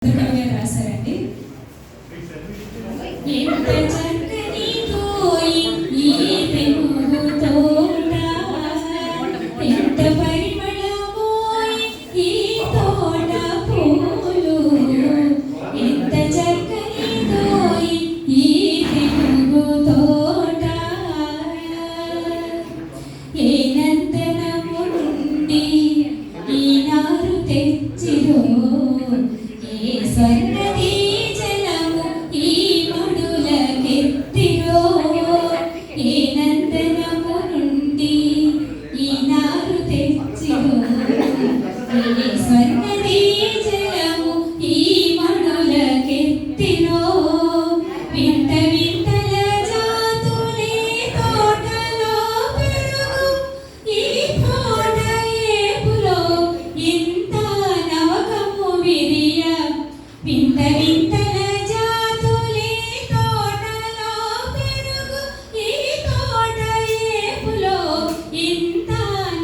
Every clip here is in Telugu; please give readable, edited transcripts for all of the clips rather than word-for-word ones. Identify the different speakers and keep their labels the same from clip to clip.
Speaker 1: రాశారండి. ఎంత చక్కని తోయి ఈ తెలుగు తోట, ఎంత పరిమళమోయి ఈ తోట పూలు, ఎంత చక్కని తోయి ఈ తెలుగు తోట, ఏ నందనము నుండి ఈ నారు తెచ్చిరో, ఏ స్వర్గది జలము ఈ మడులకెత్తిరో, ఏ నందనము నుండి ఈ నారు తెచ్చిరో, ఏ స్వర్గది జలము ఈ మడులకెత్తిరో, వింత వింతల జాతులే తోటలో పెరుగు, ఈ తోట ఏపులో ఇంత నవకము విరియ, వింత వింతల జాతులే తోటలో పెరుగు, ఈ తోట ఏపులో ఇంత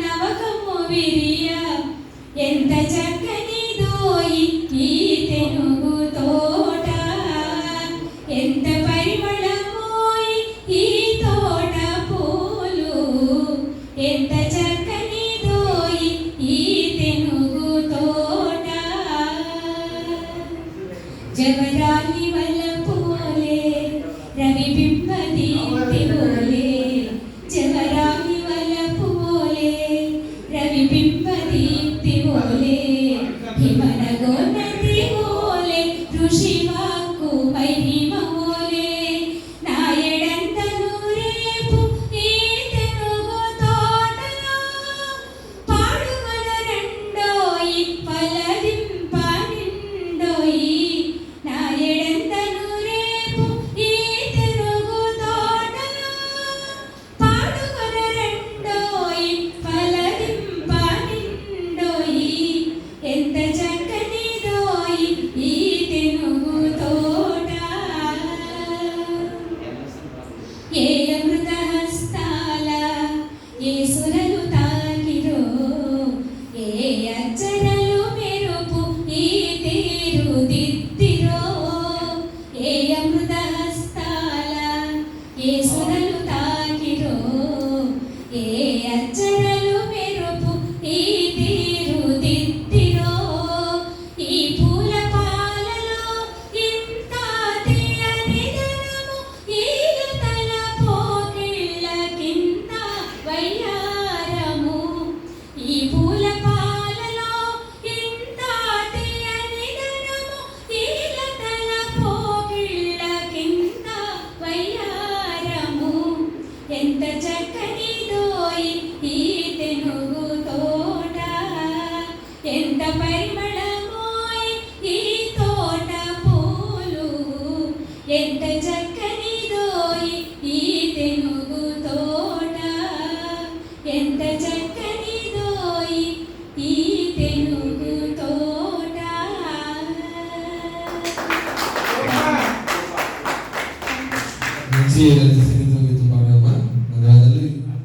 Speaker 1: నవకము విరియ, ఎంత చక్కని దోయి ఈ తెలుగు తోట, ఎంత పరిమళమోయి ఈ తోట పూలు, ఎంత చక్కని దోయి ఈ తెలుగు తోట, జవరాలి వలపోలే రవి బింబ దీప్తి బోలే, జవరాలి వలపోలే రవి బింబ దీప్తి బోలే, హిమనగో నది బోలే ఋషి వాక్కు మహిమ బోలే, నాయడంతను రేపు ఈ తెలుగు తోటలో, పాడుమల రెండోయి పలదింప నిండోయి, నాయడంతను రేపు ఈ తెలుగు తోటలో, పాడుమల రెండోయి పలదింప నిండోయి, ఎంత చక్కని దోయి ఈ తెలుగు తోట, ఏ అమృత హస్తాల యేసులను తాకిరో, ఏ అచ్చరలు మెరుపు ఈ తీరు దిద్దిరో, ఏ అమృత హస్తాల యేసులను తాకిరో, ఏ అచ్చరలు మెరుపు ఈ తీరు దిద్దిరో, ఈ పూల పాలలో ఇంత తీయనిదనము ఈ లతల పోకిళ్ళ కింద వయ్యారము, ఈ పూల పాలలో ఇంత తీయనిదనము ఈ లతల పోకిళ్ళ కింద వయ్యారము, ఎంత చక్కని దోయి ఈ తెలుగు తోట, ఎంత పరిమళమోయి ఈ తోట పూలు, ఎంత చక్కని దోయి ఈ తెలుగు తోట, ఎంత చక్కని దోయి ఈ తెలుగు తోట.
Speaker 2: ధన్యవాదాలు.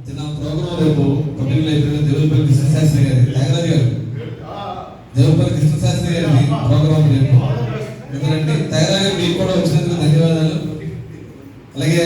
Speaker 2: చిన్న ప్రోగ్రాం రేపు పబ్లిక్ లైబ్రరీలో దేవులపల్లి కృష్ణశాస్త్రి గారి త్యాగరాజు గారు, దేవులపల్లి కృష్ణశాస్త్రి గారి ప్రోగ్రాం రేపు. ఎందుకంటే త్యాగరాజు గారు మీకు కూడా వచ్చినందుకు ధన్యవాదాలు. అలాగే